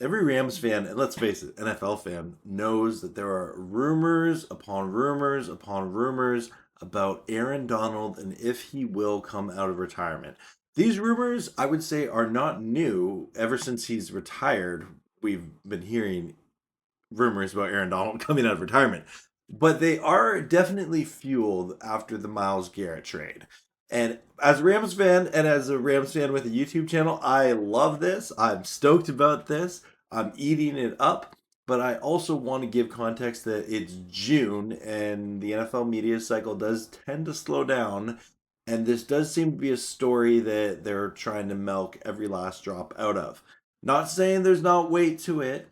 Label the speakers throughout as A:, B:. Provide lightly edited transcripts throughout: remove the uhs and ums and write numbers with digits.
A: every Rams fan, and let's face it, NFL fan, knows that there are rumors upon rumors upon rumors about Aaron Donald and if he will come out of retirement. These rumors, I would say, are not new. Ever since he's retired, we've been hearing rumors about Aaron Donald coming out of retirement. But they are definitely fueled after the Myles Garrett trade. And as a Rams fan and as a Rams fan with a YouTube channel, I love this. I'm stoked about this. I'm eating it up. But I also want to give context that it's June and the NFL media cycle does tend to slow down. And this does seem to be a story that they're trying to milk every last drop out of. Not saying there's not weight to it,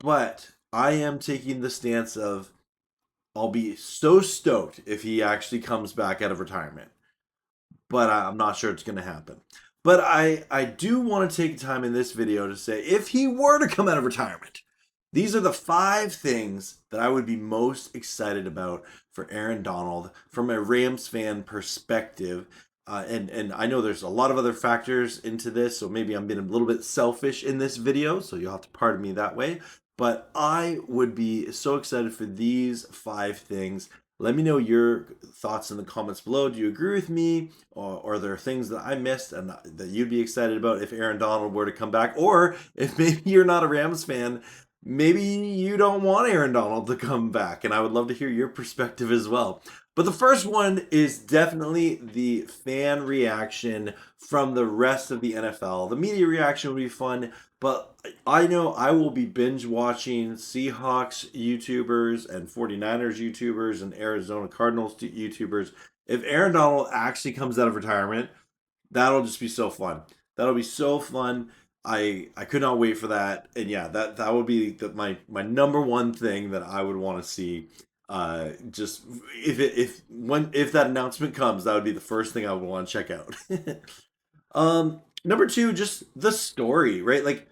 A: but I am taking the stance of I'll be so stoked if he actually comes back out of retirement, but I'm not sure it's going to happen. But I do want to take time in this video to say if he were to come out of retirement, these are the 5 things that I would be most excited about for Aaron Donald from a Rams fan perspective. And I know there's a lot of other factors into this, so maybe I'm being a little bit selfish in this video, so you'll have to pardon me that way. But I would be so excited for these 5 things. Let me know your thoughts in the comments below. Do you agree with me? Or are there things that I missed and that you'd be excited about if Aaron Donald were to come back? Or if maybe you're not a Rams fan, maybe you don't want Aaron Donald to come back. And I would love to hear your perspective as well. But the first one is definitely the fan reaction from the rest of the NFL. The media reaction would be fun, but I know I will be binge watching Seahawks YouTubers and 49ers YouTubers and Arizona Cardinals YouTubers. If Aaron Donald actually comes out of retirement, that'll just be so fun. That'll be so fun. I could not wait for that. And yeah, that would be my number one thing that I would want to see. Just if that announcement comes, that would be the first thing I would want to check out. Number two, just the story, right? Like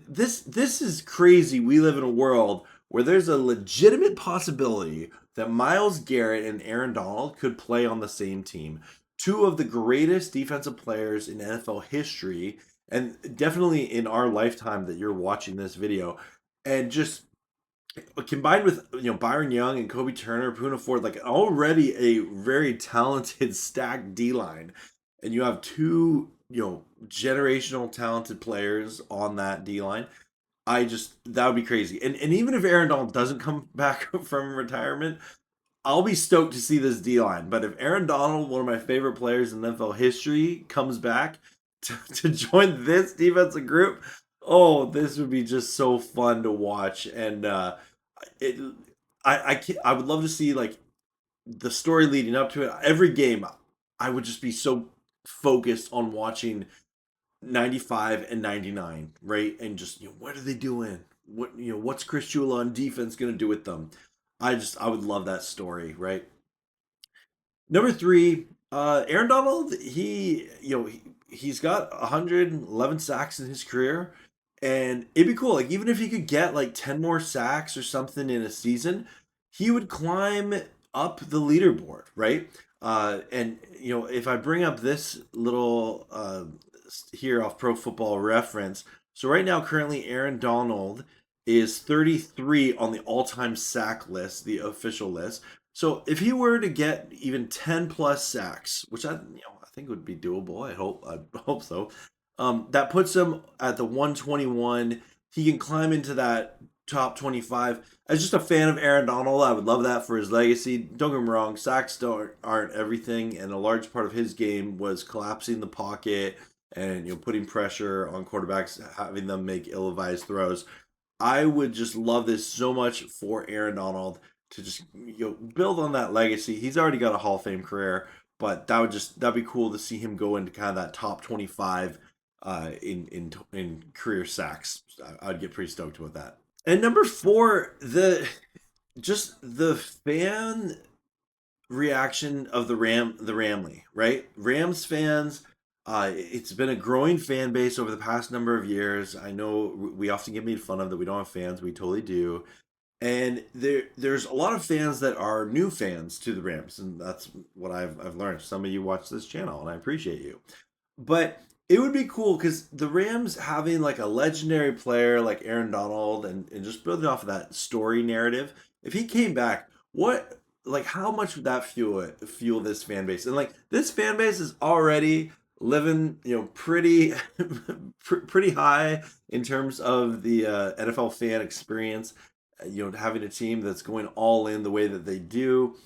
A: this is crazy. We live in a world where there's a legitimate possibility that Myles Garrett and Aaron Donald could play on the same team. Two of the greatest defensive players in NFL history, and definitely in our lifetime that you're watching this video. And just combined with Byron Young and Kobe Turner, Poona Ford, like already a very talented stacked D line, and you have two generational talented players on that D line. I just that would be crazy. And even if Aaron Donald doesn't come back from retirement, I'll be stoked to see this D line. But if Aaron Donald, one of my favorite players in NFL history, comes back to join this defensive group, oh, this would be just so fun to watch. And it, I would love to see like the story leading up to it. Every game, I would just be so focused on watching 95 and 99, right? And just what are they doing? What's Chris Chula on defense going to do with them? I would love that story, right? Number 3, Aaron Donald, he's got 111 sacks in his career, and it'd be cool. Like even if he could get like 10 more sacks or something in a season, he would climb up the leaderboard, right? And if I bring up this little here off Pro Football Reference, so right now currently Aaron Donald is 33 on the all-time sack list, the official list. So if he were to get even 10 plus sacks, which I think would be doable, I hope so. That puts him at the 121. He can climb into that top 25. As just a fan of Aaron Donald, I would love that for his legacy. Don't get me wrong, sacks aren't everything, and a large part of his game was collapsing the pocket and putting pressure on quarterbacks, having them make ill-advised throws. I would just love this so much for Aaron Donald to just build on that legacy. He's already got a Hall of Fame career, but that'd be cool to see him go into kind of that top 25 in career sacks. I'd get pretty stoked with that. And number 4, the fan reaction of the Ramily, right? Rams fans, it's been a growing fan base over the past number of years. I know we often get made fun of that we don't have fans. We totally do. And there's a lot of fans that are new fans to the Rams, and that's what I've learned. Some of you watch this channel, and I appreciate you. But It would be cool because the Rams having like a legendary player like Aaron Donald and just building off of that story narrative. If he came back, what like how much would that fuel this fan base? And like this fan base is already living, pretty pretty high in terms of the NFL fan experience. Having a team that's going all in the way that they do.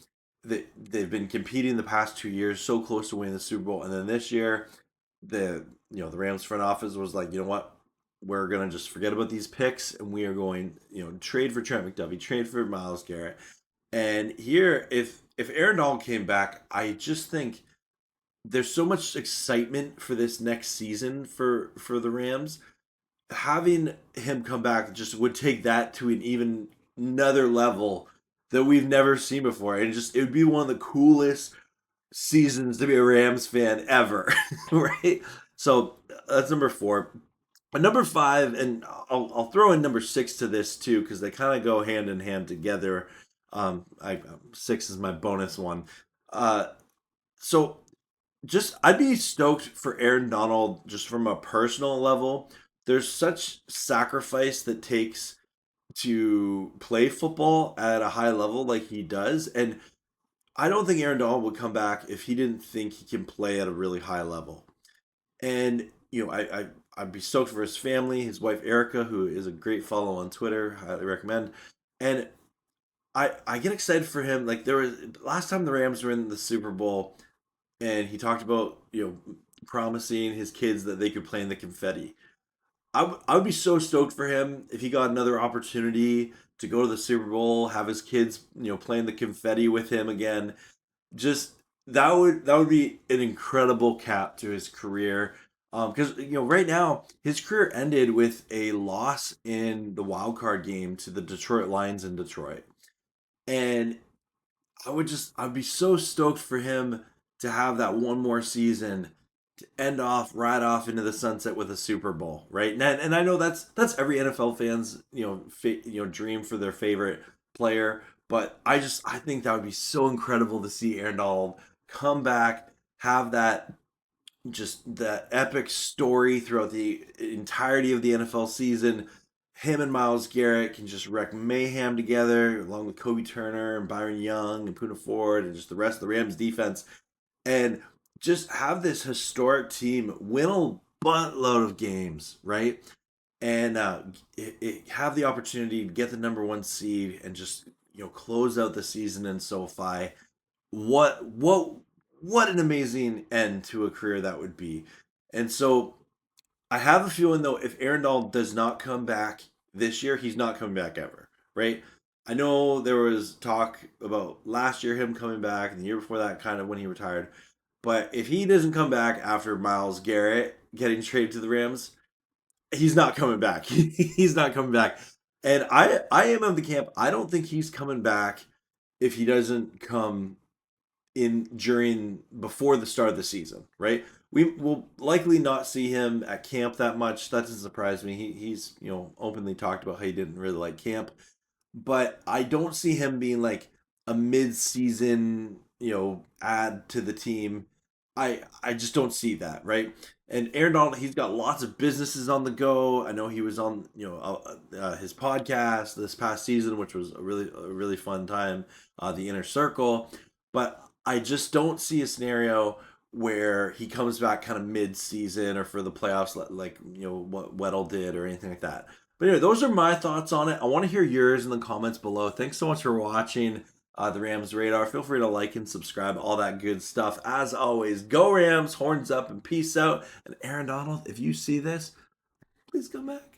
A: They've been competing the past 2 years, so close to winning the Super Bowl, and then this year the Rams front office was like, you know what, we're gonna just forget about these picks and we are going, trade for Trent McDuffie, trade for Myles Garrett. And here, if Aaron Donald came back, I just think there's so much excitement for this next season for the Rams. Having him come back just would take that to an even another level that we've never seen before, and just it would be one of the coolest seasons to be a Rams fan ever, right? So that's number four. But number five, and I'll throw in number six to this too, because they kind of go hand in hand together. Six is my bonus one. So just I'd be stoked for Aaron Donald just from a personal level. There's such sacrifice that takes to play football at a high level like he does, and I don't think Aaron Donald would come back if he didn't think he can play at a really high level. And I'd be stoked for his family, his wife Erica, who is a great follow on Twitter. Highly recommend. And I get excited for him. Like there was last time the Rams were in the Super Bowl, and he talked about promising his kids that they could play in the confetti. I would be so stoked for him if he got another opportunity to go to the Super Bowl, have his kids playing the confetti with him again. Just that would be an incredible cap to his career. Because right now his career ended with a loss in the wild card game to the Detroit Lions in Detroit, and I'd be so stoked for him to have that one more season to end off right off into the sunset with a Super Bowl, right? And I know that's every NFL fan's dream for their favorite player, but I think that would be so incredible to see Aaron Donald come back, have that epic story throughout the entirety of the NFL season. Him and Myles Garrett can just wreck mayhem together, along with Kobe Turner and Byron Young and Poona Ford and just the rest of the Rams defense, and just have this historic team win a buttload of games, right? And have the opportunity to get the number one seed and just close out the season in SoFi. What an amazing end to a career that would be. And so I have a feeling though, if Aaron Donald does not come back this year, he's not coming back ever, right? I know there was talk about last year him coming back and the year before that kind of when he retired. But if he doesn't come back after Myles Garrett getting traded to the Rams, he's not coming back. He's not coming back. And I am of the camp. I don't think he's coming back if he doesn't come in during before the start of the season, right? We will likely not see him at camp that much. That doesn't surprise me. He's openly talked about how he didn't really like camp, but I don't see him being like a mid-season add to the team. I just don't see that, right? And Aaron Donald, he's got lots of businesses on the go. I know he was on his podcast this past season, which was a really fun time, the Inner Circle. But I just don't see a scenario where he comes back kind of mid-season or for the playoffs, like what Weddle did or anything like that. But anyway, those are my thoughts on it. I want to hear yours in the comments below. Thanks so much for watching the Rams Radar. Feel free to like and subscribe, all that good stuff. As always, go Rams, horns up, and peace out. And Aaron Donald, if you see this, please come back.